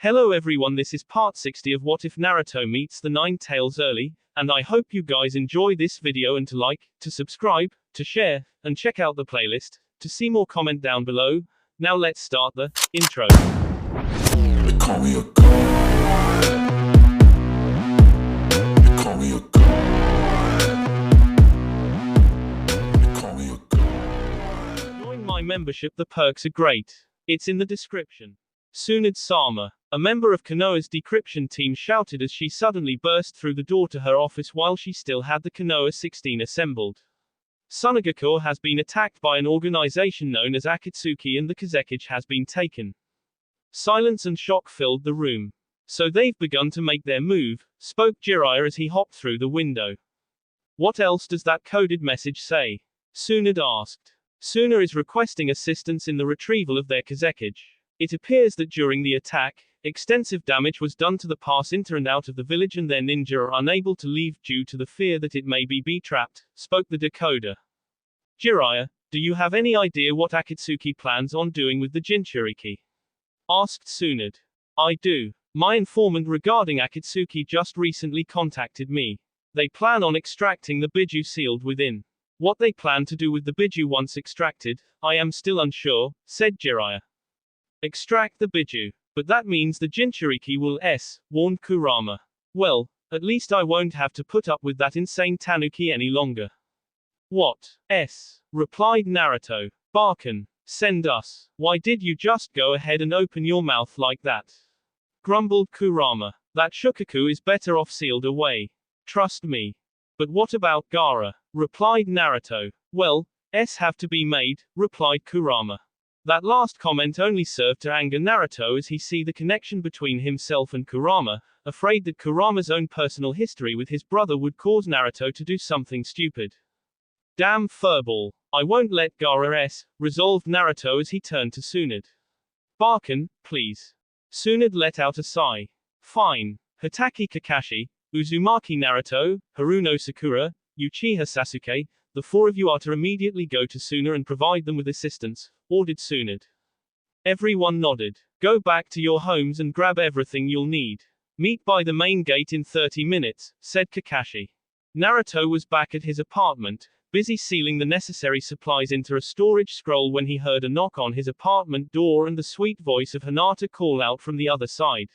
Hello everyone, this is part 60 of What If Naruto Meets the Nine Tails Early, and I hope you guys enjoy this video and to like, to subscribe, to share, and check out the playlist, to see more comment down below. Now let's start the intro. They call me a god. They call me a god. They call me a god. Join my membership, the perks are great. It's in the description. Tsunade-sama, a member of Konoha's decryption team, shouted as she suddenly burst through the door to her office while she still had the Konoha 16 assembled. Tsunagakure has been attacked by an organization known as Akatsuki and the Kazekage has been taken. Silence and shock filled the room. So they've begun to make their move, spoke Jiraiya as he hopped through the window. What else does that coded message say? Tsunade asked. Suna is requesting assistance in the retrieval of their Kazekage. It appears that during the attack, extensive damage was done to the pass into and out of the village and their ninja are unable to leave due to the fear that it may be trapped, spoke the decoder. Jiraiya, do you have any idea what Akatsuki plans on doing with the Jinchuriki? Asked Tsunade. I do. My informant regarding Akatsuki just recently contacted me. They plan on extracting the Biju sealed within. What they plan to do with the Biju once extracted, I am still unsure, said Jiraiya. Extract the Biju. But that means the Jinchuriki will warned Kurama. Well, at least I won't have to put up with that insane Tanuki any longer. What? Replied Naruto. Barkin. Send us. Why did you just go ahead and open your mouth like that? Grumbled Kurama. That Shukaku is better off sealed away. Trust me. But what about Gaara? Replied Naruto. Well, have to be made, replied Kurama. That last comment only served to anger Naruto as he see the connection between himself and Kurama, afraid that Kurama's own personal history with his brother would cause Naruto to do something stupid. Damn furball. I won't let Gaara resolved Naruto as he turned to Tsunade. Barkin, please. Tsunade let out a sigh. Fine. Hatake Kakashi, Uzumaki Naruto, Haruno Sakura, Uchiha Sasuke, the four of you are to immediately go to Suna and provide them with assistance, ordered Tsunade. Everyone nodded. Go back to your homes and grab everything you'll need. Meet by the main gate in 30 minutes, said Kakashi. Naruto was back at his apartment, busy sealing the necessary supplies into a storage scroll when he heard a knock on his apartment door and the sweet voice of Hinata call out from the other side.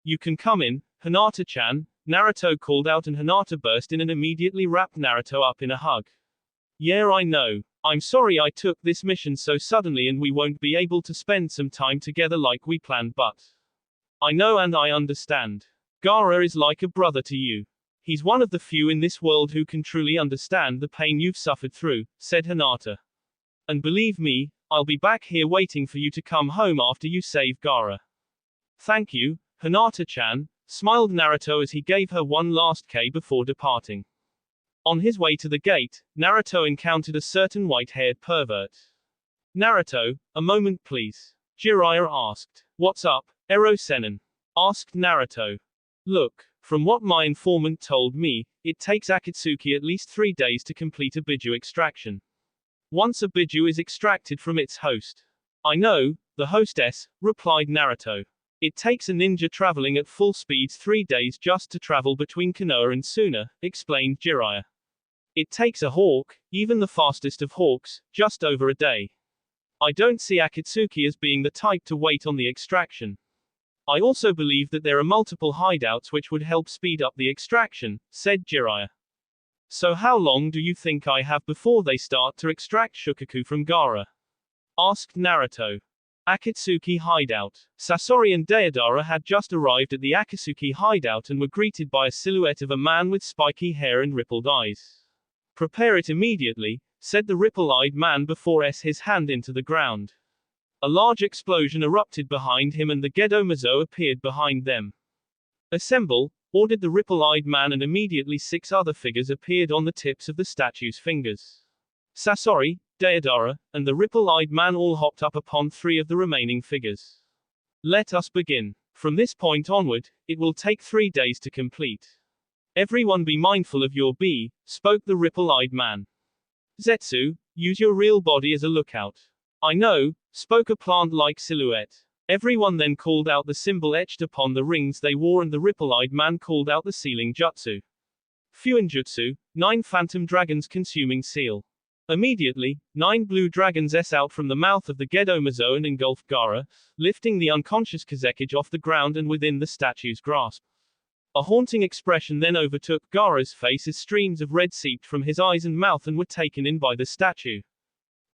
You can come in, Hinata-chan, Naruto called out and Hinata burst in and immediately wrapped Naruto up in a hug. Yeah, I know. I'm sorry I took this mission so suddenly and we won't be able to spend some time together like we planned, but I know and I understand. Gaara is like a brother to you. He's one of the few in this world who can truly understand the pain you've suffered through, said Hinata. And believe me, I'll be back here waiting for you to come home after you save Gaara. Thank you, Hinata-chan, smiled Naruto as he gave her one last K before departing. On his way to the gate, Naruto encountered a certain white-haired pervert. Naruto, a moment please. Jiraiya asked. What's up, Ero-senin? Asked Naruto. Look, from what my informant told me, it takes Akatsuki at least 3 days to complete a Biju extraction. Once a Biju is extracted from its host. I know, the hostess, replied Naruto. It takes a ninja traveling at full speeds 3 days just to travel between Konoha and Suna, explained Jiraiya. It takes a hawk, even the fastest of hawks, just over a day. I don't see Akatsuki as being the type to wait on the extraction. I also believe that there are multiple hideouts which would help speed up the extraction, said Jiraiya. So how long do you think I have before they start to extract Shukaku from Gaara? Asked Naruto. Akatsuki hideout. Sasori and Deidara had just arrived at the Akatsuki hideout and were greeted by a silhouette of a man with spiky hair and rippled eyes. Prepare it immediately, said the ripple-eyed man before his hand into the ground. A large explosion erupted behind him and the Gedo Mazo appeared behind them. Assemble, ordered the ripple-eyed man and immediately 6 other figures appeared on the tips of the statue's fingers. Sasori, Deidara, and the ripple-eyed man all hopped up upon 3 of the remaining figures. Let us begin. From this point onward, it will take 3 days to complete. Everyone be mindful of your B, spoke the ripple-eyed man. Zetsu, use your real body as a lookout. I know, spoke a plant-like silhouette. Everyone then called out the symbol etched upon the rings they wore, and the ripple-eyed man called out the sealing jutsu. Fuinjutsu, 9 phantom dragons consuming seal. Immediately, 9 blue dragons s out from the mouth of the Gedomazo and engulfed Gaara, lifting the unconscious Kazekage off the ground and within the statue's grasp. A haunting expression then overtook Gaara's face as streams of red seeped from his eyes and mouth and were taken in by the statue.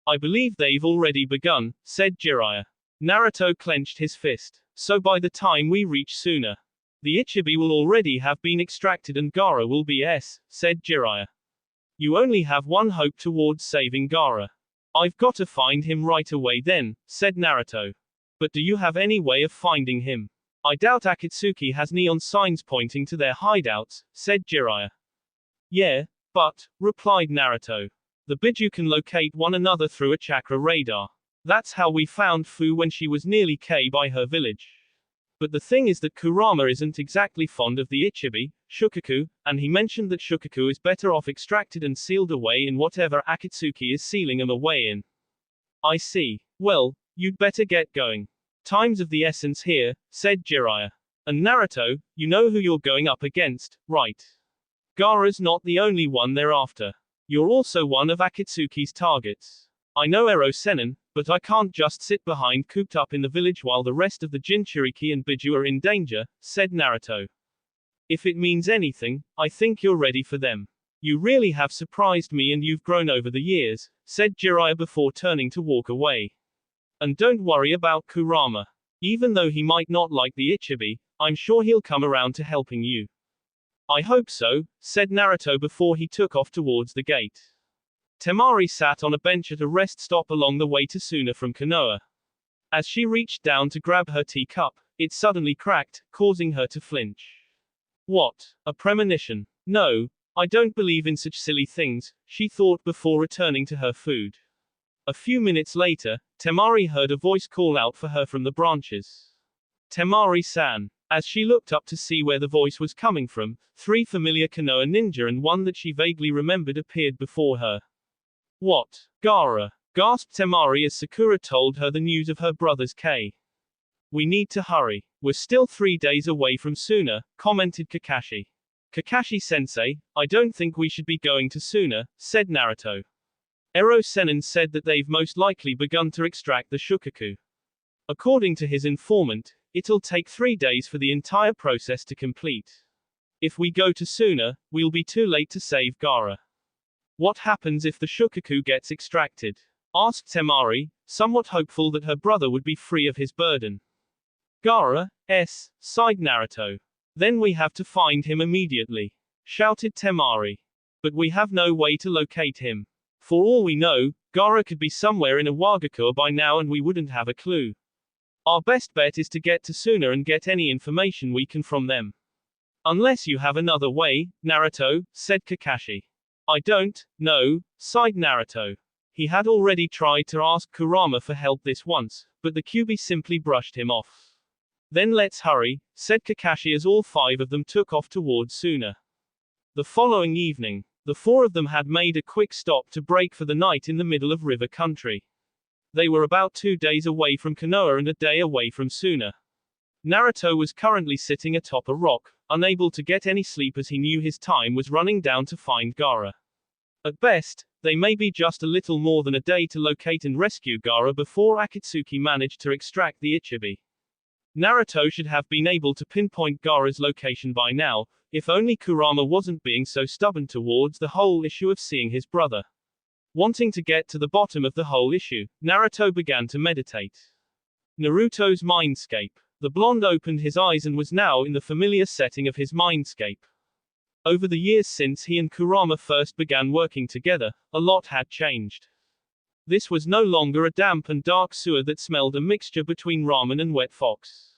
I believe they've already begun, said Jiraiya. Naruto clenched his fist. So by the time we reach Suna, the Ichibi will already have been extracted and Gaara will be said Jiraiya. You only have one hope towards saving Gaara. I've got to find him right away then, said Naruto. But do you have any way of finding him? I doubt Akatsuki has neon signs pointing to their hideouts, said Jiraiya. Yeah, but, replied Naruto. The Biju can locate one another through a chakra radar. That's how we found Fu when she was nearly killed by her village. But the thing is that Kurama isn't exactly fond of the Ichibi, Shukaku, and he mentioned that Shukaku is better off extracted and sealed away in whatever Akatsuki is sealing them away in. I see. Well, you'd better get going. Time's of the essence here, said Jiraiya. And Naruto, you know who you're going up against, right? Gaara's not the only one they're after. You're also one of Akatsuki's targets. I know Ero Sennin, but I can't just sit behind cooped up in the village while the rest of the Jinchuriki and Biju are in danger, said Naruto. If it means anything, I think you're ready for them. You really have surprised me and you've grown over the years, said Jiraiya before turning to walk away. And don't worry about Kurama. Even though he might not like the Ichibi, I'm sure he'll come around to helping you. I hope so, said Naruto before he took off towards the gate. Temari sat on a bench at a rest stop along the way to Suna from Konoha. As she reached down to grab her teacup, it suddenly cracked, causing her to flinch. What? A premonition? No, I don't believe in such silly things, she thought before returning to her food. A few minutes later, Temari heard a voice call out for her from the branches. Temari-san. As she looked up to see where the voice was coming from, 3 familiar Konoha ninja and one that she vaguely remembered appeared before her. What? Gaara? Gasped Temari as Sakura told her the news of her brother's K. We need to hurry. We're still 3 days away from Suna, commented Kakashi. Kakashi-sensei, I don't think we should be going to Suna, said Naruto. Ero Sennin said that they've most likely begun to extract the Shukaku. According to his informant, it'll take 3 days for the entire process to complete. If we go to Suna, we'll be too late to save Gaara. What happens if the Shukaku gets extracted? Asked Temari, somewhat hopeful that her brother would be free of his burden. Gaara, sighed Naruto. Then we have to find him immediately, shouted Temari. But we have no way to locate him. For all we know, Gaara could be somewhere in Iwagakure by now and we wouldn't have a clue. Our best bet is to get to Suna and get any information we can from them. Unless you have another way, Naruto, said Kakashi. I don't know, sighed Naruto. He had already tried to ask Kurama for help this once, but the Kyuubi simply brushed him off. Then let's hurry, said Kakashi as all 5 of them took off towards Suna. The following evening, the 4 of them had made a quick stop to break for the night in the middle of river country. They were about 2 days away from Konoha and a day away from Suna. Naruto was currently sitting atop a rock, unable to get any sleep as he knew his time was running down to find Gaara. At best, they may be just a little more than a day to locate and rescue Gaara before Akatsuki managed to extract the Ichibi. Naruto should have been able to pinpoint Gaara's location by now, if only Kurama wasn't being so stubborn towards the whole issue of seeing his brother. Wanting to get to the bottom of the whole issue, Naruto began to meditate. Naruto's mindscape. The blonde opened his eyes and was now in the familiar setting of his mindscape. Over the years since he and Kurama first began working together, a lot had changed. This was no longer a damp and dark sewer that smelled a mixture between ramen and wet fox.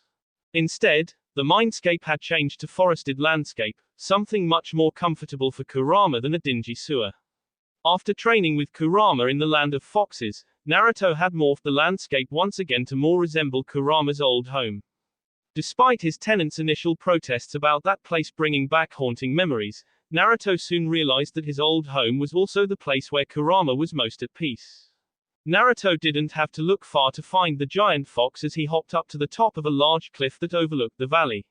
Instead, the mindscape had changed to forested landscape, something much more comfortable for Kurama than a dingy sewer. After training with Kurama in the land of foxes, Naruto had morphed the landscape once again to more resemble Kurama's old home. Despite his tenants' initial protests about that place bringing back haunting memories, Naruto soon realized that his old home was also the place where Kurama was most at peace. Naruto didn't have to look far to find the giant fox as he hopped up to the top of a large cliff that overlooked the valley.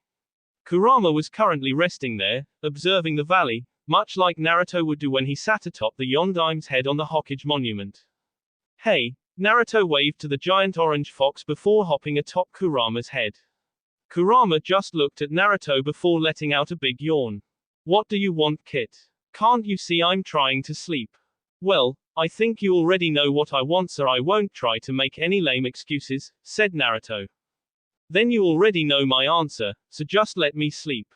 Kurama was currently resting there, observing the valley, much like Naruto would do when he sat atop the Yondaim's head on the Hokage monument. Hey, Naruto waved to the giant orange fox before hopping atop Kurama's head. Kurama just looked at Naruto before letting out a big yawn. What do you want, Kit? Can't you see I'm trying to sleep? Well, I think you already know what I want, so I won't try to make any lame excuses, said Naruto. Then you already know my answer, so just let me sleep.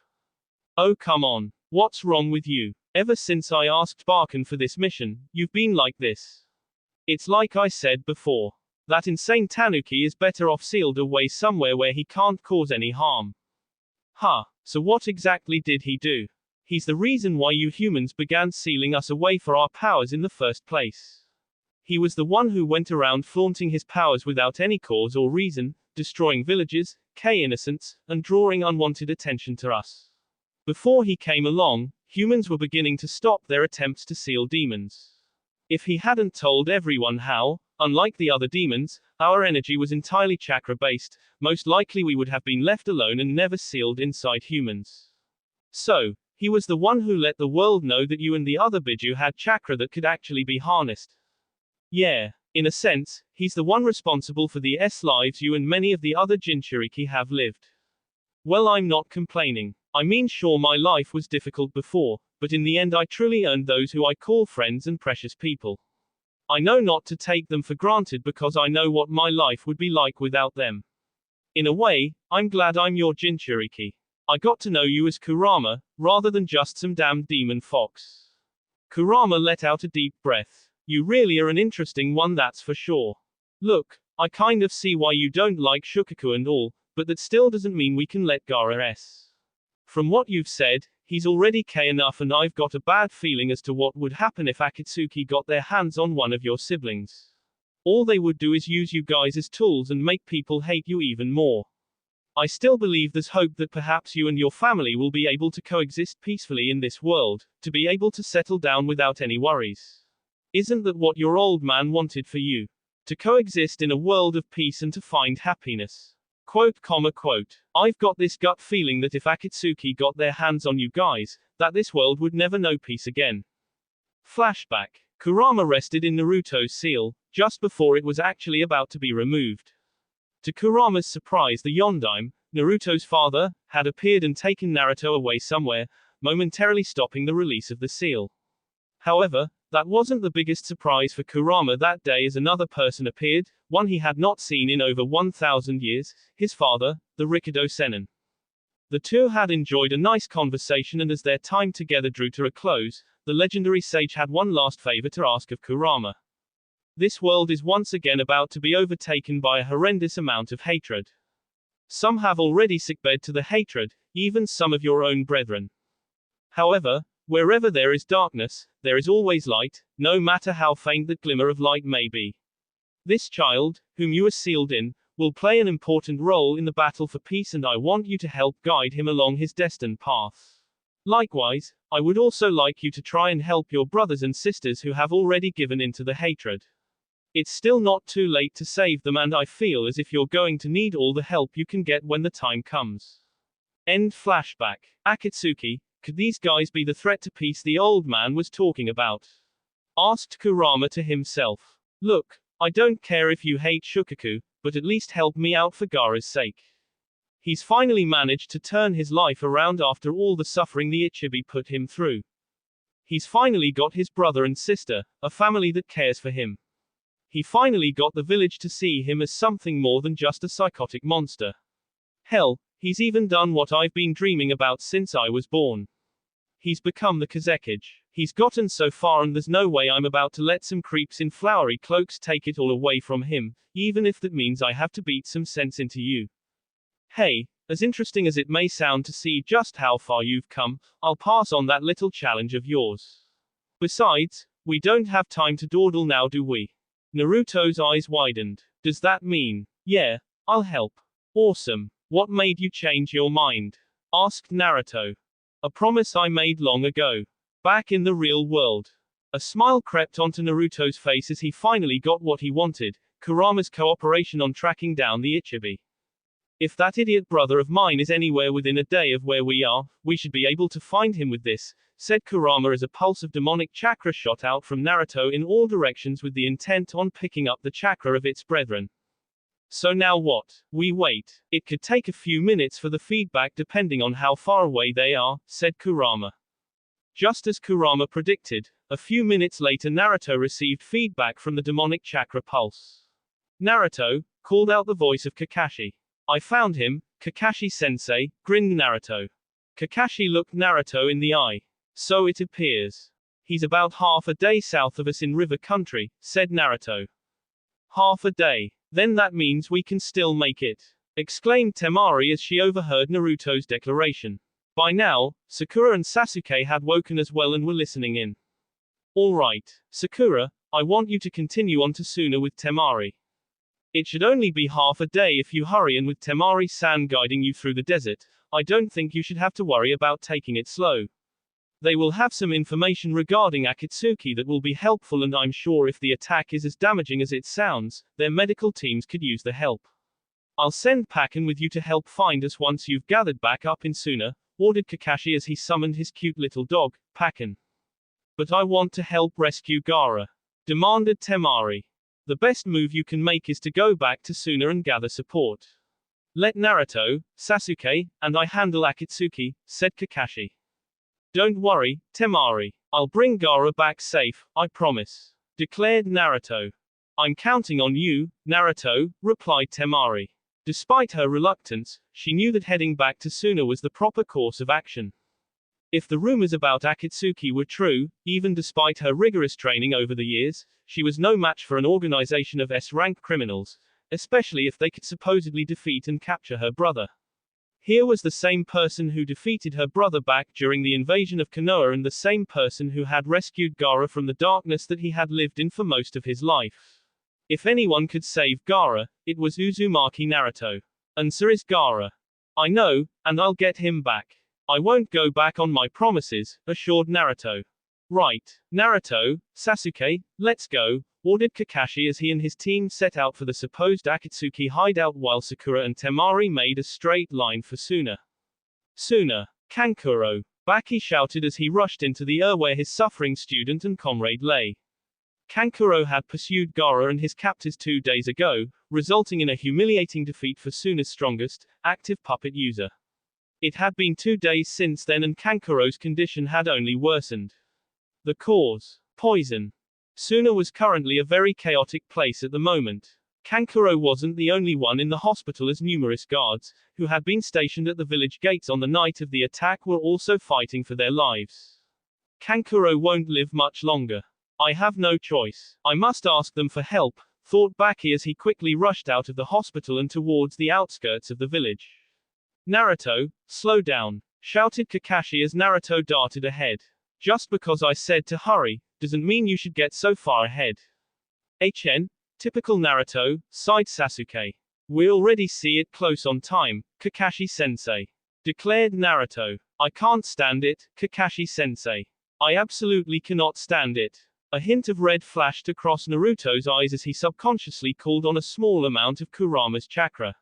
Oh come on, what's wrong with you? Ever since I asked Barkan for this mission, you've been like this. It's like I said before. That insane Tanuki is better off sealed away somewhere where he can't cause any harm. Huh, so what exactly did he do? He's the reason why you humans began sealing us away for our powers in the first place. He was the one who went around flaunting his powers without any cause or reason, destroying villages, killing innocents, and drawing unwanted attention to us. Before he came along, humans were beginning to stop their attempts to seal demons. If he hadn't told everyone how, unlike the other demons, our energy was entirely chakra-based, most likely we would have been left alone and never sealed inside humans. So, he was the one who let the world know that you and the other Biju had chakra that could actually be harnessed. Yeah, in a sense, he's the one responsible for the lives you and many of the other Jinchuriki have lived. Well, I'm not complaining. I mean, sure, my life was difficult before, but in the end I truly earned those who I call friends and precious people. I know not to take them for granted because I know what my life would be like without them. In a way, I'm glad I'm your Jinchuriki. I got to know you as Kurama, rather than just some damn demon fox. Kurama let out a deep breath. You really are an interesting one, that's for sure. Look, I kind of see why you don't like Shukaku and all, but that still doesn't mean we can let Gaara s. From what you've said, he's already K enough, and I've got a bad feeling as to what would happen if Akatsuki got their hands on one of your siblings. All they would do is use you guys as tools and make people hate you even more. I still believe there's hope that perhaps you and your family will be able to coexist peacefully in this world, to be able to settle down without any worries. Isn't that what your old man wanted for you? To coexist in a world of peace and to find happiness. Quote. I've got this gut feeling that if Akatsuki got their hands on you guys, that this world would never know peace again. Flashback. Kurama rested in Naruto's seal, just before it was actually about to be removed. To Kurama's surprise, the Yondaime, Naruto's father, had appeared and taken Naruto away somewhere, momentarily stopping the release of the seal. However, that wasn't the biggest surprise for Kurama that day, as another person appeared, one he had not seen in over 1,000 years, his father, the Rikudo Sennin. The two had enjoyed a nice conversation, and as their time together drew to a close, the legendary sage had one last favor to ask of Kurama. This world is once again about to be overtaken by a horrendous amount of hatred. Some have already sickbed to the hatred, even some of your own brethren. However, wherever there is darkness, there is always light, no matter how faint that glimmer of light may be. This child, whom you are sealed in, will play an important role in the battle for peace, and I want you to help guide him along his destined path. Likewise, I would also like you to try and help your brothers and sisters who have already given in to the hatred. It's still not too late to save them, and I feel as if you're going to need all the help you can get when the time comes. End flashback. Akatsuki, could these guys be the threat to peace the old man was talking about? Asked Kurama to himself. Look, I don't care if you hate Shukaku, but at least help me out for Gaara's sake. He's finally managed to turn his life around after all the suffering the Ichibi put him through. He's finally got his brother and sister, a family that cares for him. He finally got the village to see him as something more than just a psychotic monster. Hell, he's even done what I've been dreaming about since I was born. He's become the Kazekage. He's gotten so far, and there's no way I'm about to let some creeps in flowery cloaks take it all away from him, even if that means I have to beat some sense into you. Hey, as interesting as it may sound to see just how far you've come, I'll pass on that little challenge of yours. Besides, we don't have time to dawdle now, do we? Naruto's eyes widened. Does that mean? Yeah, I'll help. Awesome. What made you change your mind? Asked Naruto. A promise I made long ago. Back in the real world. A smile crept onto Naruto's face as he finally got what he wanted, Kurama's cooperation on tracking down the Ichibi. If that idiot brother of mine is anywhere within a day of where we are, we should be able to find him with this, said Kurama as a pulse of demonic chakra shot out from Naruto in all directions with the intent on picking up the chakra of its brethren. So now what? We wait. It could take a few minutes for the feedback depending on how far away they are, said Kurama. Just as Kurama predicted, a few minutes later Naruto received feedback from the demonic chakra pulse. Naruto, called out the voice of Kakashi. I found him, Kakashi-sensei, grinned Naruto. Kakashi looked Naruto in the eye. So it appears. He's about half a day south of us in River Country, said Naruto. Half a day. Then that means we can still make it, exclaimed Temari as she overheard Naruto's declaration. By now, Sakura and Sasuke had woken as well and were listening in. All right, Sakura, I want you to continue on to Suna with Temari. It should only be half a day if you hurry, and with Temari-san guiding you through the desert, I don't think you should have to worry about taking it slow. They will have some information regarding Akatsuki that will be helpful, and I'm sure if the attack is as damaging as it sounds, their medical teams could use the help. I'll send Pakken with you to help find us once you've gathered back up in Suna, ordered Kakashi as he summoned his cute little dog, Pakken. But I want to help rescue Gaara, demanded Temari. The best move you can make is to go back to Suna and gather support. Let Naruto, Sasuke, and I handle Akatsuki, said Kakashi. Don't worry, Temari. I'll bring Gaara back safe, I promise, declared Naruto. I'm counting on you, Naruto, replied Temari. Despite her reluctance, she knew that heading back to Suna was the proper course of action. If the rumors about Akatsuki were true, even despite her rigorous training over the years, she was no match for an organization of S-rank criminals, especially if they could supposedly defeat and capture her brother. Here was the same person who defeated her brother back during the invasion of Konoha, and the same person who had rescued Gaara from the darkness that he had lived in for most of his life. If anyone could save Gaara, it was Uzumaki Naruto. And so is Gaara. I know, and I'll get him back. I won't go back on my promises, assured Naruto. Right, Naruto, Sasuke, let's go, ordered Kakashi as he and his team set out for the supposed Akatsuki hideout while Sakura and Temari made a straight line for Suna. Suna, Kankuro, Baki shouted as he rushed into the where his suffering student and comrade lay. Kankuro had pursued Gaara and his captors 2 days ago, resulting in a humiliating defeat for Suna's strongest, active puppet user. It had been 2 days since then and Kankuro's condition had only worsened. The cause? Poison. Suna was currently a very chaotic place at the moment. Kankuro wasn't the only one in the hospital, as numerous guards, who had been stationed at the village gates on the night of the attack, were also fighting for their lives. Kankuro won't live much longer. I have no choice. I must ask them for help, thought Baki as he quickly rushed out of the hospital and towards the outskirts of the village. Naruto, slow down, shouted Kakashi as Naruto darted ahead. Just because I said to hurry, doesn't mean you should get so far ahead. Typical Naruto, sighed Sasuke. We already see it close on time, Kakashi-sensei, declared Naruto. I can't stand it, Kakashi-sensei. I absolutely cannot stand it. A hint of red flashed across Naruto's eyes as he subconsciously called on a small amount of Kurama's chakra.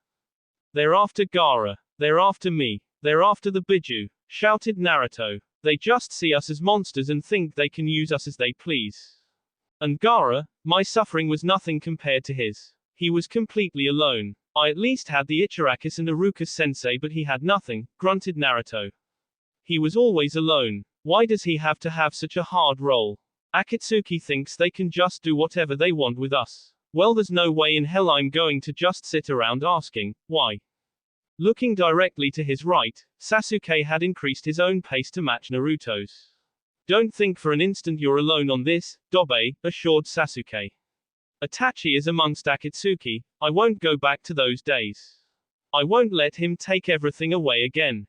They're after Gaara. They're after me. They're after the Biju, shouted Naruto. They just see us as monsters and think they can use us as they please. And Gaara, my suffering was nothing compared to his. He was completely alone. I at least had the Ichirakis and Iruka-sensei, but he had nothing, grunted Naruto. He was always alone. Why does he have to have such a hard role? Akatsuki thinks they can just do whatever they want with us. Well, there's no way in hell I'm going to just sit around asking, why? Looking directly to his right, Sasuke had increased his own pace to match Naruto's. Don't think for an instant you're alone on this, Dobe, assured Sasuke. Itachi is amongst Akatsuki. I won't go back to those days. I won't let him take everything away again.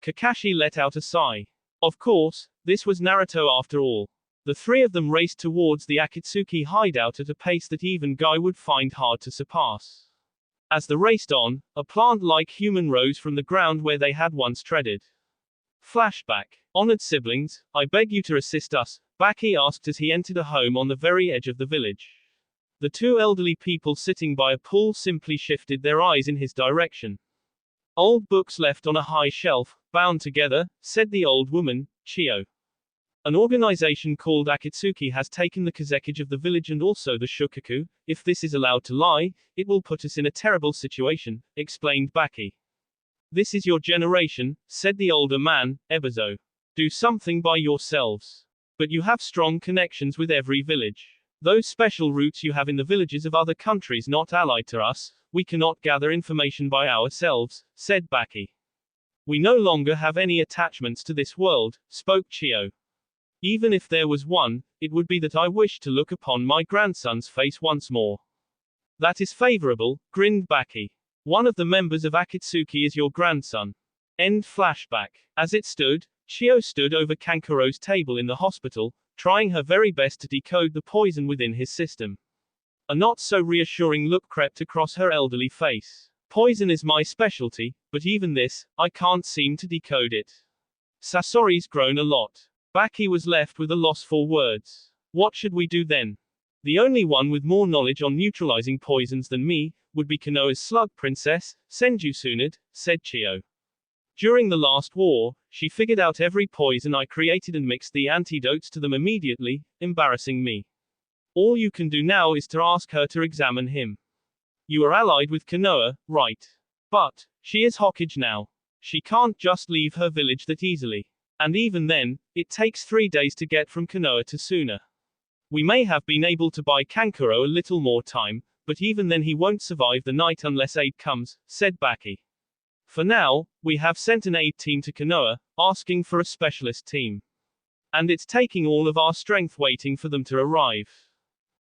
Kakashi let out a sigh. Of course, this was Naruto after all. The three of them raced towards the Akatsuki hideout at a pace that even Guy would find hard to surpass. As they raced on, a plant-like human rose from the ground where they had once treaded. Flashback. Honored siblings, I beg you to assist us, Baki asked as he entered a home on the very edge of the village. The two elderly people sitting by a pool simply shifted their eyes in his direction. Old books left on a high shelf, bound together, said the old woman, Chio. An organization called Akatsuki has taken the Kazekage of the village and also the Shukaku. If this is allowed to lie, it will put us in a terrible situation, explained Baki. This is your generation, said the older man, Ebizo. Do something by yourselves. But you have strong connections with every village. Those special routes you have in the villages of other countries not allied to us, we cannot gather information by ourselves, said Baki. We no longer have any attachments to this world, spoke Chio. Even if there was one, it would be that I wish to look upon my grandson's face once more. That is favorable, grinned Baki. One of the members of Akatsuki is your grandson. End flashback. As it stood, Chio stood over Kankuro's table in the hospital, trying her very best to decode the poison within his system. A not so reassuring look crept across her elderly face. Poison is my specialty, but even this, I can't seem to decode it. Sasori's grown a lot. Baki was left with a loss for words. What should we do then? The only one with more knowledge on neutralizing poisons than me, would be Konoha's slug princess, Senju Tsunade, said Chio. During the last war, she figured out every poison I created and mixed the antidotes to them immediately, embarrassing me. All you can do now is to ask her to examine him. You are allied with Konoha, right? But, she is Hokage now. She can't just leave her village that easily. And even then, it takes 3 days to get from Konoha to Suna. We may have been able to buy Kankuro a little more time, but even then he won't survive the night unless aid comes, said Baki. For now, we have sent an aid team to Konoha, asking for a specialist team. And it's taking all of our strength waiting for them to arrive.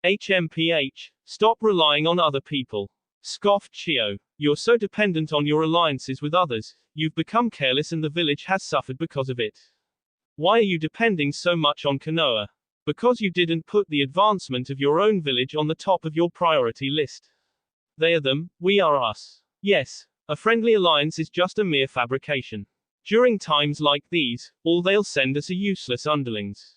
HMPH, stop relying on other people. Scoffed Chio. You're so dependent on your alliances with others, you've become careless and the village has suffered because of it. Why are you depending so much on Konoha? Because you didn't put the advancement of your own village on the top of your priority list. They are them, we are us. Yes, a friendly alliance is just a mere fabrication. During times like these, all they'll send us are useless underlings.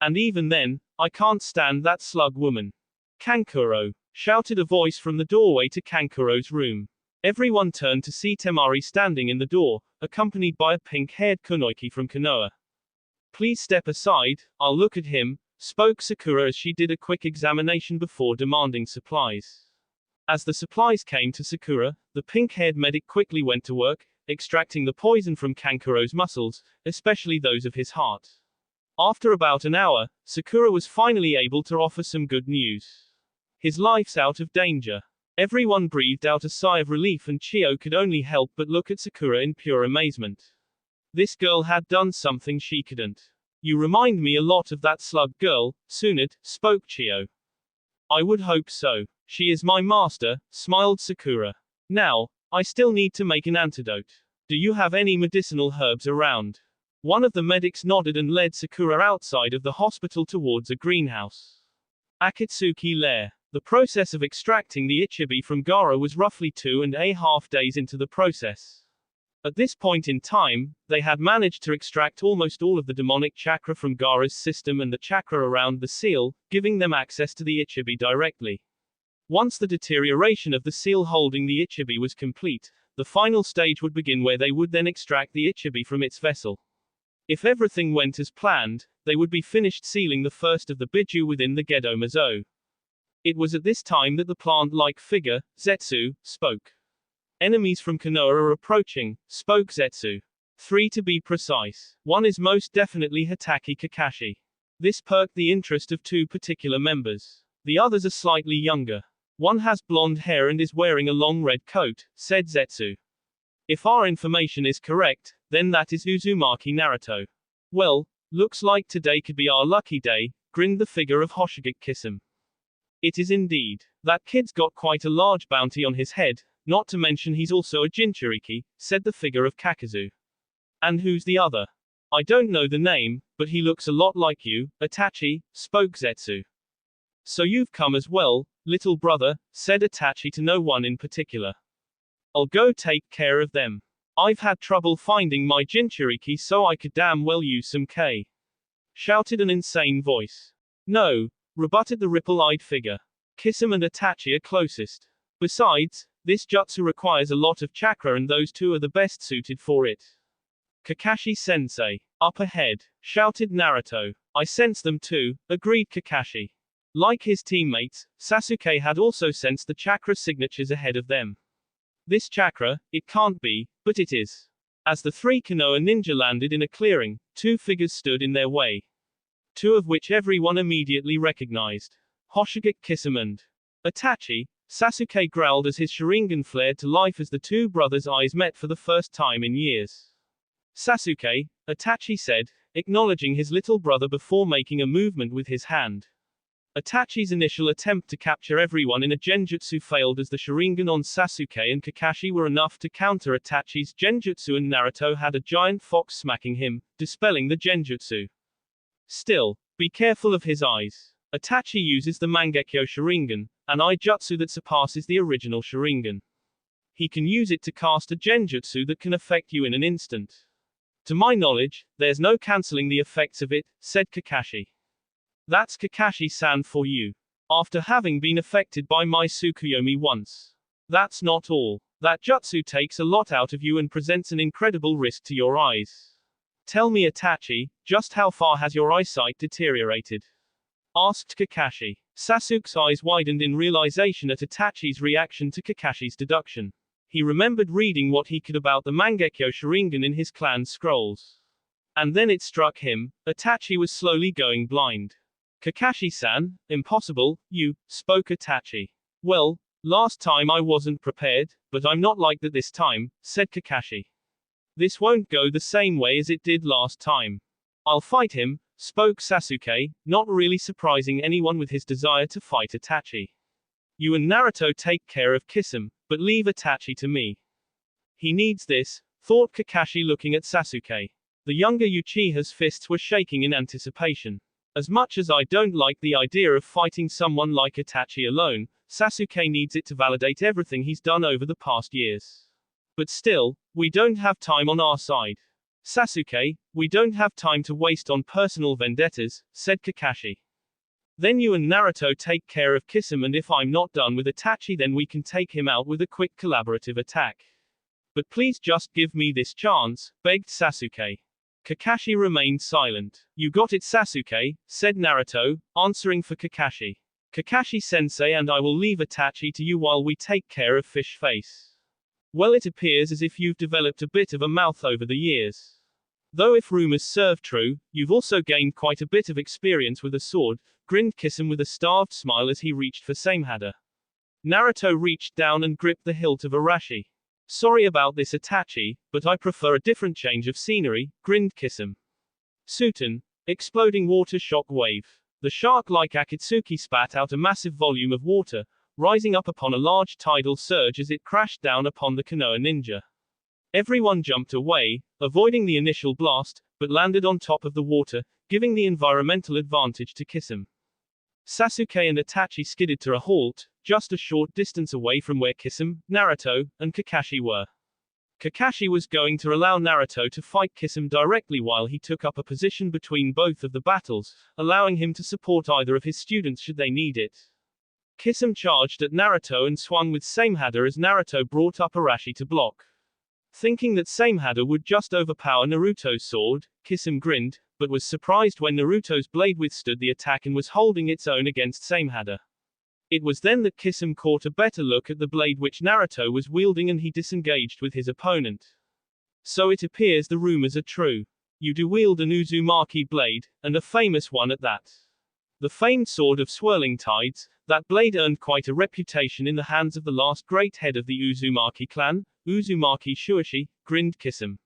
And even then, I can't stand that slug woman. Kankuro, shouted a voice from the doorway to Kankuro's room. Everyone turned to see Temari standing in the door, accompanied by a pink-haired kunoichi from Konoha. Please step aside, I'll look at him, spoke Sakura as she did a quick examination before demanding supplies. As the supplies came to Sakura, the pink-haired medic quickly went to work, extracting the poison from Kankuro's muscles, especially those of his heart. After about an hour, Sakura was finally able to offer some good news. His life's out of danger. Everyone breathed out a sigh of relief and Chio could only help but look at Sakura in pure amazement. This girl had done something she couldn't. You remind me a lot of that slug girl, Tsunade, spoke Chio. I would hope so. She is my master, smiled Sakura. Now, I still need to make an antidote. Do you have any medicinal herbs around? One of the medics nodded and led Sakura outside of the hospital towards a greenhouse. Akatsuki Lair. The process of extracting the Ichibi from Gaara was roughly 2.5 days into the process. At this point in time, they had managed to extract almost all of the demonic chakra from Gaara's system and the chakra around the seal, giving them access to the Ichibi directly. Once the deterioration of the seal holding the Ichibi was complete, the final stage would begin where they would then extract the Ichibi from its vessel. If everything went as planned, they would be finished sealing the first of the Biju within the Gedo Mazo. It was at this time that the plant-like figure, Zetsu, spoke. Enemies from Konoha are approaching, spoke Zetsu. 3 to be precise. One is most definitely Hitaki Kakashi. This perked the interest of 2 particular members. The others are slightly younger. One has blonde hair and is wearing a long red coat, said Zetsu. If our information is correct, then that is Uzumaki Naruto. Well, looks like today could be our lucky day, grinned the figure of Hoshigaki Kisame. It is indeed. That kid's got quite a large bounty on his head, not to mention he's also a Jinchuriki, said the figure of Kakazu. And who's the other? I don't know the name, but he looks a lot like you, Itachi, spoke Zetsu. So you've come as well, little brother, said Itachi to no one in particular. I'll go take care of them. I've had trouble finding my Jinchuriki so I could damn well use some K. shouted an insane voice. No, rebutted the ripple-eyed figure. Kisame and Itachi are closest. Besides, this jutsu requires a lot of chakra and those two are the best suited for it. Kakashi-sensei. Up ahead, shouted Naruto. I sense them too, agreed Kakashi. Like his teammates, Sasuke had also sensed the chakra signatures ahead of them. This chakra, it can't be, but it is. As the three Konoha ninja landed in a clearing, two figures stood in their way. Two of which everyone immediately recognized. Hoshigaki Kisame and Itachi. Sasuke growled as his Sharingan flared to life as the two brothers' eyes met for the first time in years. Sasuke, Itachi said, acknowledging his little brother before making a movement with his hand. Itachi's initial attempt to capture everyone in a genjutsu failed as the Sharingan on Sasuke and Kakashi were enough to counter Itachi's genjutsu and Naruto had a giant fox smacking him, dispelling the genjutsu. Still, be careful of his eyes. Itachi uses the Mangekyo Sharingan, an eye jutsu that surpasses the original Sharingan. He can use it to cast a genjutsu that can affect you in an instant. To my knowledge, there's no cancelling the effects of it, said Kakashi. That's Kakashi-san for you. After having been affected by my Tsukuyomi once. That's not all. That jutsu takes a lot out of you and presents an incredible risk to your eyes. Tell me Itachi, just how far has your eyesight deteriorated? Asked Kakashi. Sasuke's eyes widened in realization at Itachi's reaction to Kakashi's deduction. He remembered reading what he could about the Mangekyo Sharingan in his clan's scrolls. And then it struck him, Itachi was slowly going blind. Kakashi-san, impossible, you, spoke Itachi. Well, last time I wasn't prepared, but I'm not like that this time, said Kakashi. This won't go the same way as it did last time. I'll fight him, spoke Sasuke, not really surprising anyone with his desire to fight Itachi. You and Naruto take care of Kisame, but leave Itachi to me. He needs this, thought Kakashi looking at Sasuke. The younger Uchiha's fists were shaking in anticipation. As much as I don't like the idea of fighting someone like Itachi alone, Sasuke needs it to validate everything he's done over the past years. But still, we don't have time on our side. Sasuke, we don't have time to waste on personal vendettas, said Kakashi. Then you and Naruto take care of Kisame and if I'm not done with Itachi then we can take him out with a quick collaborative attack. But please just give me this chance, begged Sasuke. Kakashi remained silent. You got it Sasuke, said Naruto, answering for Kakashi. Kakashi-sensei and I will leave Itachi to you while we take care of Fish Face. Well it appears as if you've developed a bit of a mouth over the years. Though if rumors serve true, you've also gained quite a bit of experience with a sword, grinned Kisame with a starved smile as he reached for Samehada. Naruto reached down and gripped the hilt of Arashi. Sorry about this Itachi, but I prefer a different change of scenery, grinned Kisame. Suten, exploding water shock wave. The shark-like Akatsuki spat out a massive volume of water, rising up upon a large tidal surge as it crashed down upon the Konoha ninja. Everyone jumped away, avoiding the initial blast, but landed on top of the water, giving the environmental advantage to Kisame. Sasuke and Itachi skidded to a halt, just a short distance away from where Kisame, Naruto, and Kakashi were. Kakashi was going to allow Naruto to fight Kisame directly while he took up a position between both of the battles, allowing him to support either of his students should they need it. Kisame charged at Naruto and swung with Samehada as Naruto brought up Arashi to block. Thinking that Samehada would just overpower Naruto's sword, Kisame grinned, but was surprised when Naruto's blade withstood the attack and was holding its own against Samehada. It was then that Kisame caught a better look at the blade which Naruto was wielding and he disengaged with his opponent. So it appears the rumors are true. You do wield an Uzumaki blade, and a famous one at that. The famed sword of swirling tides, that blade earned quite a reputation in the hands of the last great head of the Uzumaki clan, Uzumaki Shuichi, grinned Kisame.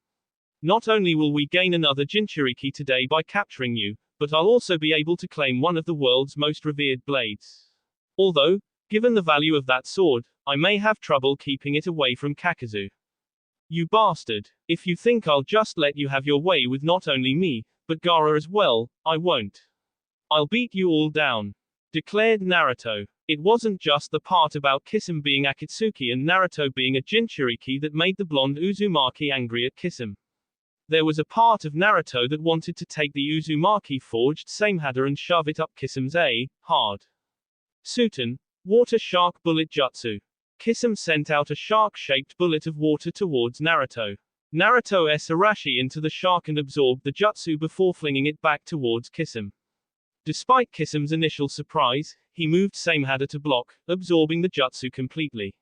Not only will we gain another Jinchuriki today by capturing you, but I'll also be able to claim one of the world's most revered blades. Although, given the value of that sword, I may have trouble keeping it away from Kakazu. You bastard. If you think I'll just let you have your way with not only me, but Gaara as well, I won't. I'll beat you all down, declared Naruto. It wasn't just the part about Kisame being Akatsuki and Naruto being a Jinchuriki that made the blonde Uzumaki angry at Kisame. There was a part of Naruto that wanted to take the Uzumaki forged Samehada and shove it up Kisam's hard. Suten, water shark bullet jutsu. Kisame sent out a shark-shaped bullet of water towards Naruto. Naruto Arashi into the shark and absorbed the jutsu before flinging it back towards Kisame. Despite Kisame's initial surprise, he moved Samehada to block, absorbing the jutsu completely.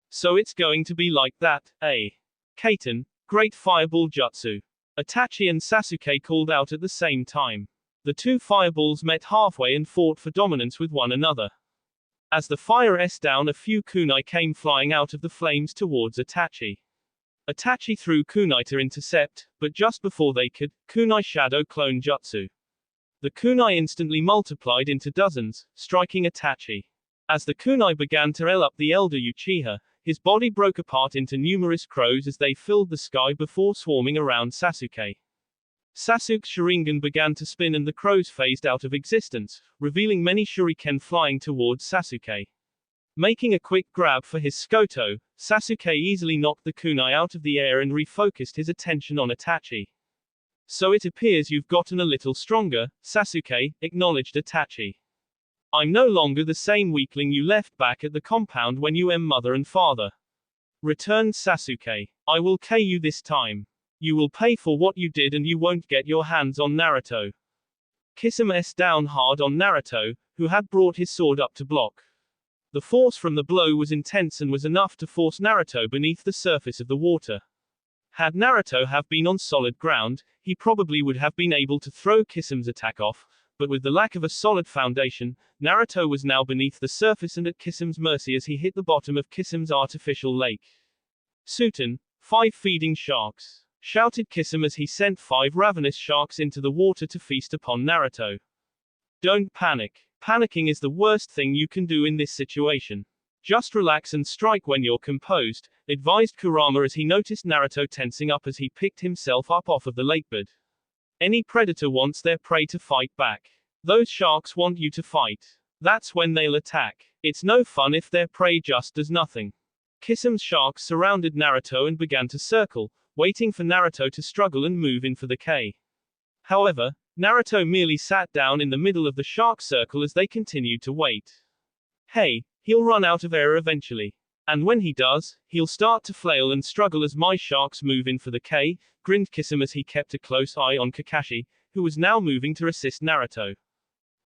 So it's going to be like that, eh? Kaiten, great fireball jutsu. Itachi and Sasuke called out at the same time. The two fireballs met halfway and fought for dominance with one another. As the fire down, a few kunai came flying out of the flames towards Itachi. Itachi threw kunai to intercept, but just before they could, kunai shadow clone jutsu. The kunai instantly multiplied into dozens, striking Itachi. As the kunai began to rile up the elder Uchiha, his body broke apart into numerous crows as they filled the sky before swarming around Sasuke. Sasuke's Sharingan began to spin and the crows phased out of existence, revealing many shuriken flying towards Sasuke. Making a quick grab for his Skoto, Sasuke easily knocked the kunai out of the air and refocused his attention on Itachi. So it appears you've gotten a little stronger, Sasuke, acknowledged Itachi. I'm no longer the same weakling you left back at the compound when you mother and father. Returned Sasuke. I will kill you this time. You will pay for what you did and you won't get your hands on Naruto. Kisame down hard on Naruto, who had brought his sword up to block. The force from the blow was intense and was enough to force Naruto beneath the surface of the water. Had Naruto have been on solid ground, he probably would have been able to throw Kisame's attack off, but with the lack of a solid foundation, Naruto was now beneath the surface and at Kisame's mercy as he hit the bottom of Kisame's artificial lake. Suten, 5 feeding sharks, shouted Kisame as he sent 5 ravenous sharks into the water to feast upon Naruto. Don't panic. Panicking is the worst thing you can do in this situation. Just relax and strike when you're composed, advised Kurama as he noticed Naruto tensing up as he picked himself up off of the lakebed. Any predator wants their prey to fight back. Those sharks want you to fight. That's when they'll attack. It's no fun if their prey just does nothing. Kisame's sharks surrounded Naruto and began to circle, waiting for Naruto to struggle and move in for the K. However, Naruto merely sat down in the middle of the shark circle as they continued to wait. Hey, he'll run out of air eventually. And when he does, he'll start to flail and struggle as my sharks move in for the K, grinned Kisame as he kept a close eye on Kakashi, who was now moving to assist Naruto.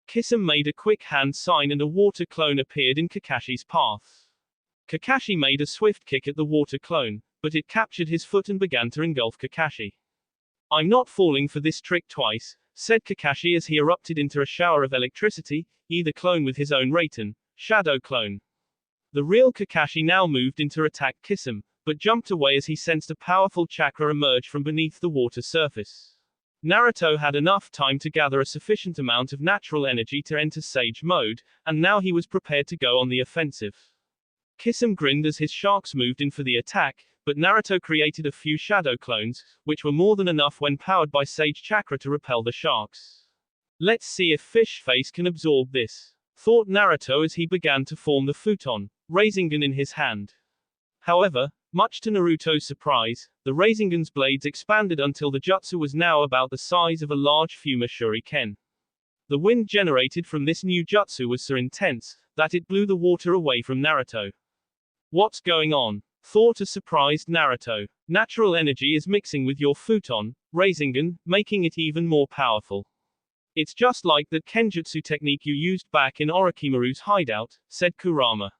Kisame made a quick hand sign and a water clone appeared in Kakashi's path. Kakashi made a swift kick at the water clone, but it captured his foot and began to engulf Kakashi. I'm not falling for this trick twice, said Kakashi as he erupted into a shower of electricity, either clone with his own Raiten, shadow clone. The real Kakashi now moved in to attack Kisame, but jumped away as he sensed a powerful chakra emerge from beneath the water surface. Naruto had enough time to gather a sufficient amount of natural energy to enter Sage mode, and now he was prepared to go on the offensive. Kisame grinned as his sharks moved in for the attack, but Naruto created a few shadow clones, which were more than enough when powered by Sage chakra to repel the sharks. Let's see if Fish Face can absorb this, thought Naruto as he began to form the futon, Rasengan in his hand. However, much to Naruto's surprise, the Rasengan's blades expanded until the jutsu was now about the size of a large Fuma shuriken. The wind generated from this new jutsu was so intense, that it blew the water away from Naruto. What's going on? Thought a surprised Naruto. Natural energy is mixing with your futon, Rasengan, making it even more powerful. It's just like that Kenjutsu technique you used back in Orochimaru's hideout, said Kurama.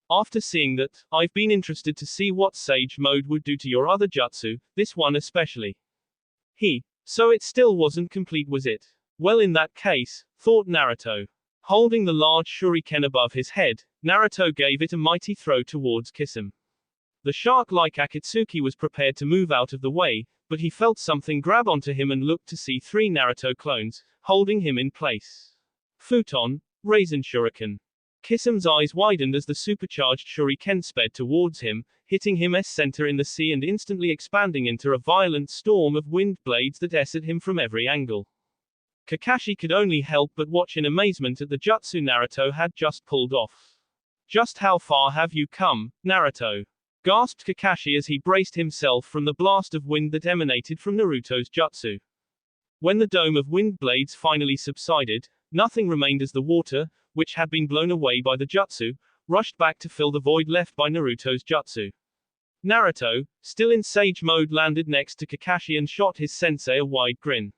After seeing that, I've been interested to see what Sage mode would do to your other jutsu, this one especially. So it still wasn't complete, was it? Well, in that case, thought Naruto. Holding the large shuriken above his head, Naruto gave it a mighty throw towards Kisame. The shark-like Akatsuki was prepared to move out of the way, but he felt something grab onto him and looked to see 3 Naruto clones, holding him in place. Futon, Rasen Shuriken. Kisame's eyes widened as the supercharged shuriken sped towards him, hitting him center in the sea and instantly expanding into a violent storm of wind blades that at him from every angle. Kakashi could only help but watch in amazement at the jutsu Naruto had just pulled off. Just how far have you come, Naruto? gasped Kakashi as he braced himself from the blast of wind that emanated from Naruto's jutsu. When the dome of wind blades finally subsided, nothing remained as the water, which had been blown away by the jutsu, rushed back to fill the void left by Naruto's jutsu. Naruto, still in sage mode, landed next to Kakashi and shot his sensei a wide grin.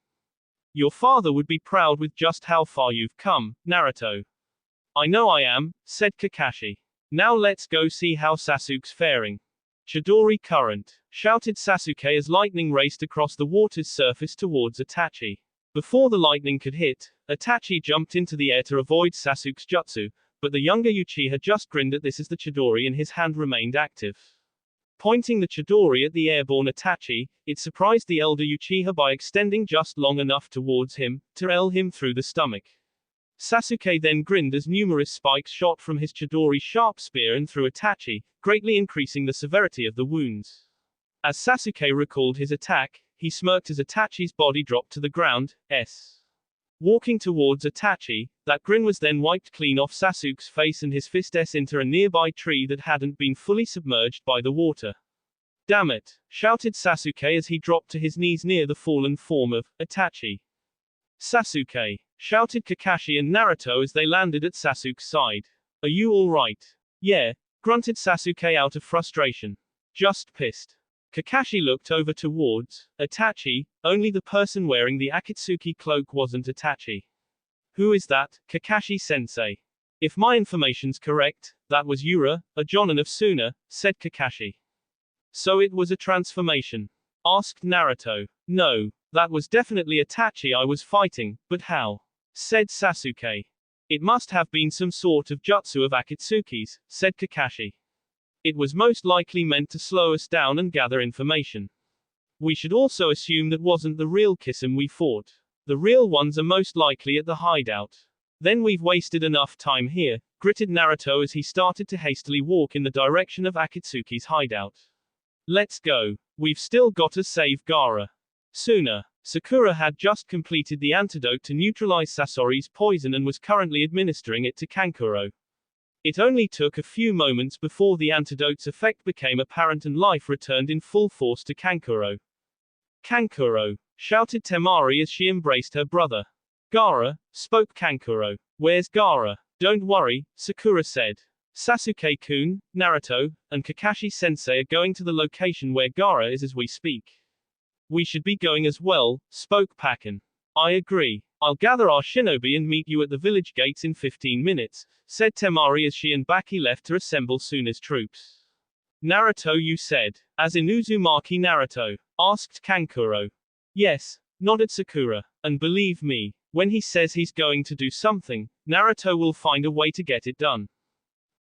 Your father would be proud with just how far you've come, Naruto. I know I am, said Kakashi. Now let's go see how Sasuke's faring. Chidori current, shouted Sasuke as lightning raced across the water's surface towards Itachi. Before the lightning could hit, Itachi jumped into the air to avoid Sasuke's jutsu, but the younger Uchiha just grinned at this as the Chidori in his hand remained active. Pointing the Chidori at the airborne Itachi, it surprised the elder Uchiha by extending just long enough towards him, to ell him through the stomach. Sasuke then grinned as numerous spikes shot from his Chidori's sharp spear and through Itachi, greatly increasing the severity of the wounds. As Sasuke recalled his attack, he smirked as Itachi's body dropped to the ground. Walking towards Itachi, that grin was then wiped clean off Sasuke's face and his fist into a nearby tree that hadn't been fully submerged by the water. Damn it, shouted Sasuke as he dropped to his knees near the fallen form of Itachi. Sasuke, shouted Kakashi and Naruto as they landed at Sasuke's side. Are you alright? Yeah, grunted Sasuke out of frustration. Just pissed. Kakashi looked over towards Itachi, only the person wearing the Akatsuki cloak wasn't Itachi. Who is that, Kakashi-sensei? If my information's correct, that was Yura, a Jonin of Suna, said Kakashi. So it was a transformation? Asked Naruto. No, that was definitely Itachi I was fighting, but how? Said Sasuke. It must have been some sort of jutsu of Akatsuki's, said Kakashi. It was most likely meant to slow us down and gather information. We should also assume that wasn't the real Kisame we fought. The real ones are most likely at the hideout. Then we've wasted enough time here, gritted Naruto as he started to hastily walk in the direction of Akatsuki's hideout. Let's go. We've still got to save Gaara. Sooner. Sakura had just completed the antidote to neutralize Sasori's poison and was currently administering it to Kankuro. It only took a few moments before the antidote's effect became apparent and life returned in full force to Kankuro. Kankuro, shouted Temari as she embraced her brother. Gaara, spoke Kankuro. Where's Gaara? Don't worry, Sakura said. Sasuke-kun, Naruto, and Kakashi-sensei are going to the location where Gaara is as we speak. We should be going as well, spoke Pakken. I agree. I'll gather our shinobi and meet you at the village gates in 15 minutes, said Temari as she and Baki left to assemble Suna's troops. Naruto, you said. As in Uzumaki Naruto? Asked Kankuro. Yes, nodded Sakura. And believe me, when he says he's going to do something, Naruto will find a way to get it done.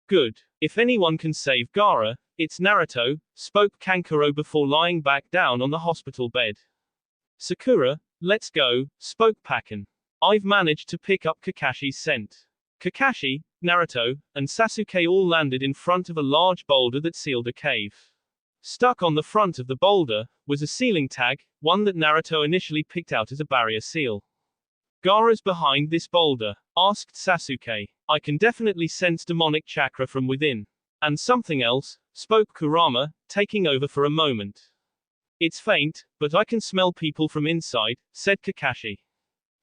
Good. If anyone can save Gaara, it's Naruto, spoke Kankuro before lying back down on the hospital bed. Sakura, let's go, spoke Pakken. I've managed to pick up Kakashi's scent. Kakashi, Naruto, and Sasuke all landed in front of a large boulder that sealed a cave. Stuck on the front of the boulder was a sealing tag, one that Naruto initially picked out as a barrier seal. Gaara's behind this boulder, asked Sasuke. I can definitely sense demonic chakra from within. And something else, spoke Kurama, taking over for a moment. It's faint, but I can smell people from inside, said Kakashi.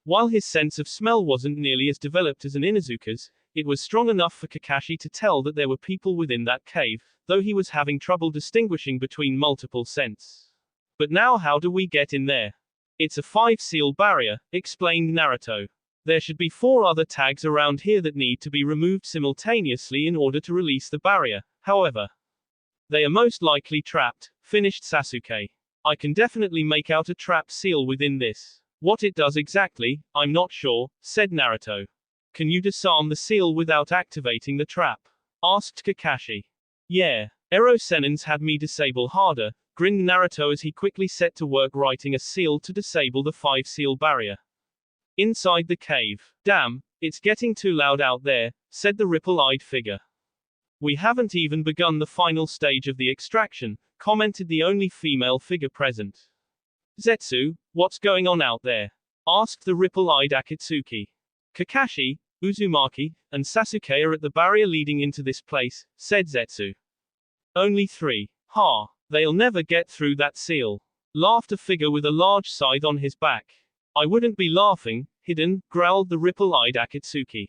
While his sense of smell wasn't nearly as developed as an Inuzuka's, it was strong enough for Kakashi to tell that there were people within that cave, though he was having trouble distinguishing between multiple scents. But now how do we get in there? It's a 5-seal barrier, explained Naruto. There should be 4 other tags around here that need to be removed simultaneously in order to release the barrier, however. They are most likely trapped, finished Sasuke. I can definitely make out a trap seal within this. What it does exactly, I'm not sure, said Naruto. Can you disarm the seal without activating the trap? Asked Kakashi. Yeah. Ero Sennin's had me disable harder, grinned Naruto as he quickly set to work writing a seal to disable the 5-seal barrier. Inside the cave. Damn, it's getting too loud out there, said the ripple-eyed figure. We haven't even begun the final stage of the extraction, commented the only female figure present. Zetsu, what's going on out there? Asked the ripple-eyed Akatsuki. Kakashi, Uzumaki, and Sasuke are at the barrier leading into this place, said Zetsu. Only 3. Ha! They'll never get through that seal. Laughed a figure with a large scythe on his back. I wouldn't be laughing, hidden, growled the ripple-eyed Akatsuki.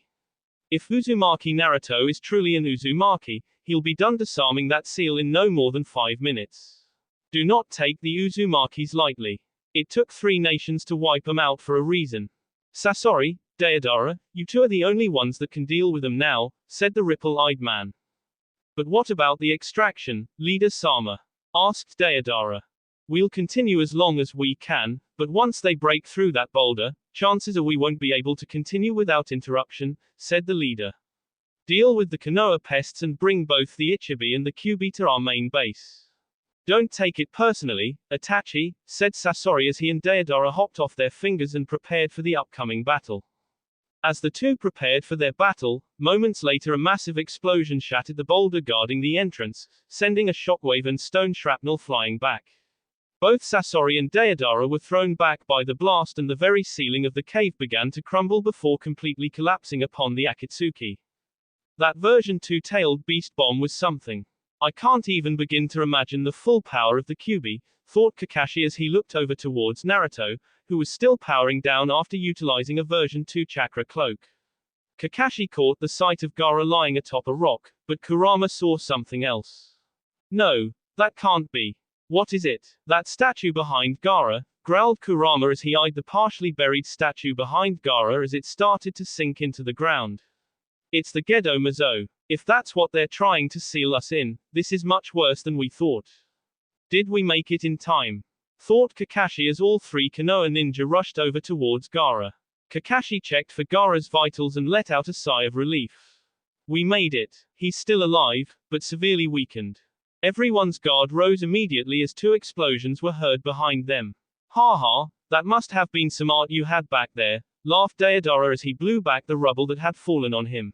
If Uzumaki Naruto is truly an Uzumaki, he'll be done disarming that seal in no more than 5 minutes. Do not take the Uzumakis lightly. It took 3 nations to wipe them out for a reason. Sasori, Deidara, you two are the only ones that can deal with them now, said the ripple-eyed man. But what about the extraction, Leader Sama? Asked Deidara. We'll continue as long as we can, but once they break through that boulder, chances are we won't be able to continue without interruption, said the leader. Deal with the Konoha pests and bring both the Ichibi and the Kyuubi to our main base. Don't take it personally, Itachi, said Sasori as he and Deidara hopped off their fingers and prepared for the upcoming battle. As the two prepared for their battle, moments later a massive explosion shattered the boulder guarding the entrance, sending a shockwave and stone shrapnel flying back. Both Sasori and Deidara were thrown back by the blast and the very ceiling of the cave began to crumble before completely collapsing upon the Akatsuki. That version 2-tailed beast bomb was something. I can't even begin to imagine the full power of the Kyuubi, thought Kakashi as he looked over towards Naruto, who was still powering down after utilizing a version 2 chakra cloak. Kakashi caught the sight of Gaara lying atop a rock, but Kurama saw something else. No, that can't be. What is it? That statue behind Gaara, growled Kurama as he eyed the partially buried statue behind Gaara as it started to sink into the ground. It's the Gedo Mazo. If that's what they're trying to seal us in, this is much worse than we thought. Did we make it in time? Thought Kakashi as all 3 Konoha ninja rushed over towards Gaara. Kakashi checked for Gaara's vitals and let out a sigh of relief. We made it. He's still alive, but severely weakened. Everyone's guard rose immediately as 2 explosions were heard behind them. Ha ha, that must have been some art you had back there, laughed Deidara as he blew back the rubble that had fallen on him.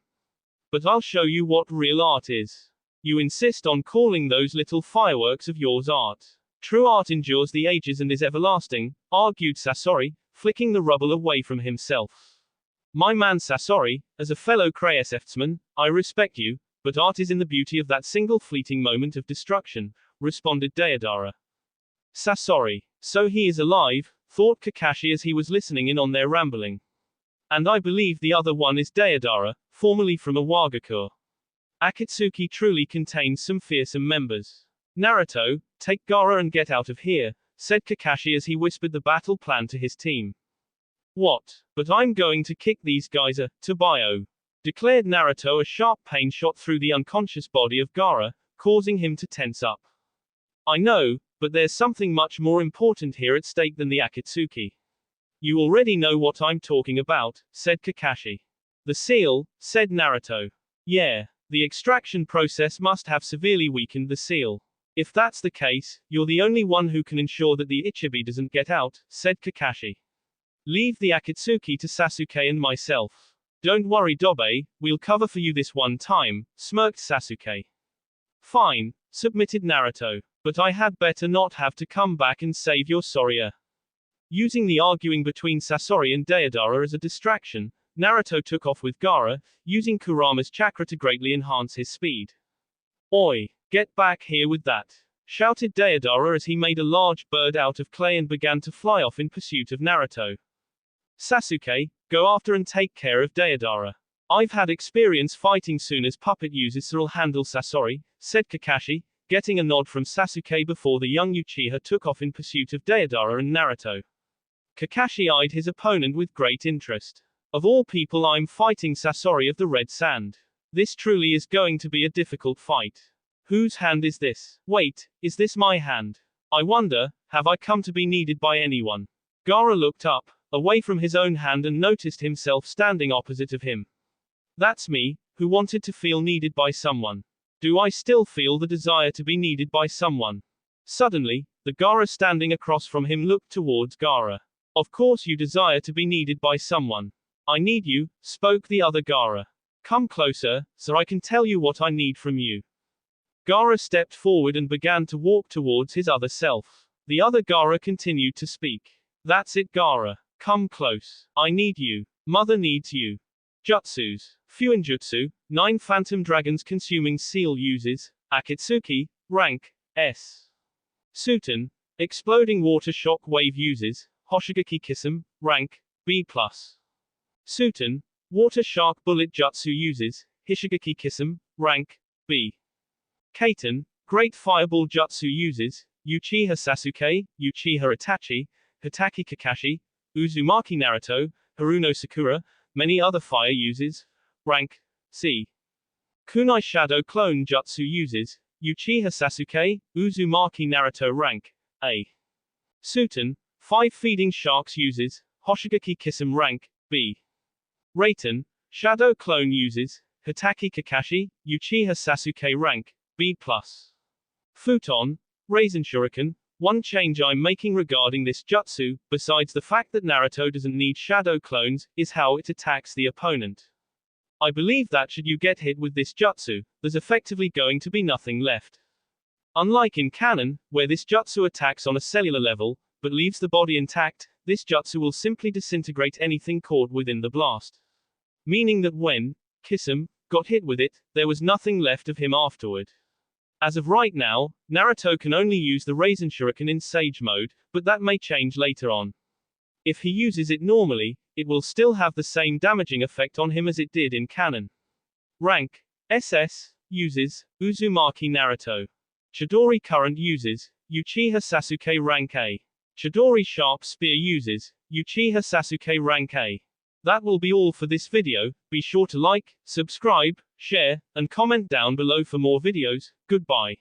But I'll show you what real art is. You insist on calling those little fireworks of yours art. True art endures the ages and is everlasting, argued Sasori, flicking the rubble away from himself. My man Sasori, as a fellow Crayeseftsman, I respect you, but art is in the beauty of that single fleeting moment of destruction, responded Deidara. Sasori. So he is alive, thought Kakashi as he was listening in on their rambling. And I believe the other one is Deidara, formerly from Iwagakure. Akatsuki truly contains some fearsome members. Naruto, take Gaara and get out of here, said Kakashi as he whispered the battle plan to his team. What? But I'm going to kick these guys to bio, declared Naruto. A sharp pain shot through the unconscious body of Gaara, causing him to tense up. I know, but there's something much more important here at stake than the Akatsuki. You already know what I'm talking about, said Kakashi. The seal, said Naruto. Yeah, the extraction process must have severely weakened the seal. If that's the case, you're the only one who can ensure that the Ichibi doesn't get out, said Kakashi. Leave the Akatsuki to Sasuke and myself. Don't worry Dobe, we'll cover for you this one time, smirked Sasuke. Fine, submitted Naruto. But I had better not have to come back and save your Sorya. Using the arguing between Sasori and Deidara as a distraction, Naruto took off with Gaara, using Kurama's chakra to greatly enhance his speed. Oi! Get back here with that! Shouted Deidara as he made a large bird out of clay and began to fly off in pursuit of Naruto. Sasuke, go after and take care of Deidara. I've had experience fighting soon as puppet uses will handle Sasori, said Kakashi, getting a nod from Sasuke before the young Uchiha took off in pursuit of Deidara and Naruto. Kakashi eyed his opponent with great interest. Of all people, I'm fighting Sasori of the Red Sand. This truly is going to be a difficult fight. Whose hand is this? Wait, is this my hand? I wonder, have I come to be needed by anyone? Gaara looked up, away from his own hand and noticed himself standing opposite of him. That's me, who wanted to feel needed by someone. Do I still feel the desire to be needed by someone? Suddenly, the Gaara standing across from him looked towards Gaara. Of course you desire to be needed by someone. I need you, spoke the other Gaara. Come closer, so I can tell you what I need from you. Gaara stepped forward and began to walk towards his other self. The other Gaara continued to speak. That's it Gaara. Come close. I need you. Mother needs you. Jutsus. Fuinjutsu, 9 phantom dragons consuming seal uses. Akatsuki, rank S. Suten, exploding water shock wave uses, Hoshigaki Kisame, rank B+. Suten, water shark bullet jutsu uses, Hishigaki Kisame, rank B. Kaiten, great fireball jutsu uses, Uchiha Sasuke, Uchiha Itachi, Hitaki Kakashi, Uzumaki Naruto, Haruno Sakura, many other fire uses, rank C. Kunai Shadow Clone Jutsu uses, Uchiha Sasuke, Uzumaki Naruto, rank A. Suten, 5 feeding sharks uses, Hoshigaki Kisame, rank B. Raiten, Shadow Clone uses, Hitaki Kakashi, Uchiha Sasuke, rank B+. Futon, Raisin Shuriken, one change I'm making regarding this jutsu, besides the fact that Naruto doesn't need shadow clones, is how it attacks the opponent. I believe that should you get hit with this jutsu, there's effectively going to be nothing left. Unlike in canon, where this jutsu attacks on a cellular level, but leaves the body intact, this jutsu will simply disintegrate anything caught within the blast. Meaning that when Kisame got hit with it, there was nothing left of him afterward. As of right now, Naruto can only use the Raisin Shuriken in Sage mode, but that may change later on. If he uses it normally, it will still have the same damaging effect on him as it did in canon. Rank SS uses Uzumaki Naruto. Chidori Current uses Uchiha Sasuke, rank A. Chidori Sharp Spear uses Uchiha Sasuke, rank A. That will be all for this video. Be sure to like, subscribe, share, and comment down below for more videos. Goodbye.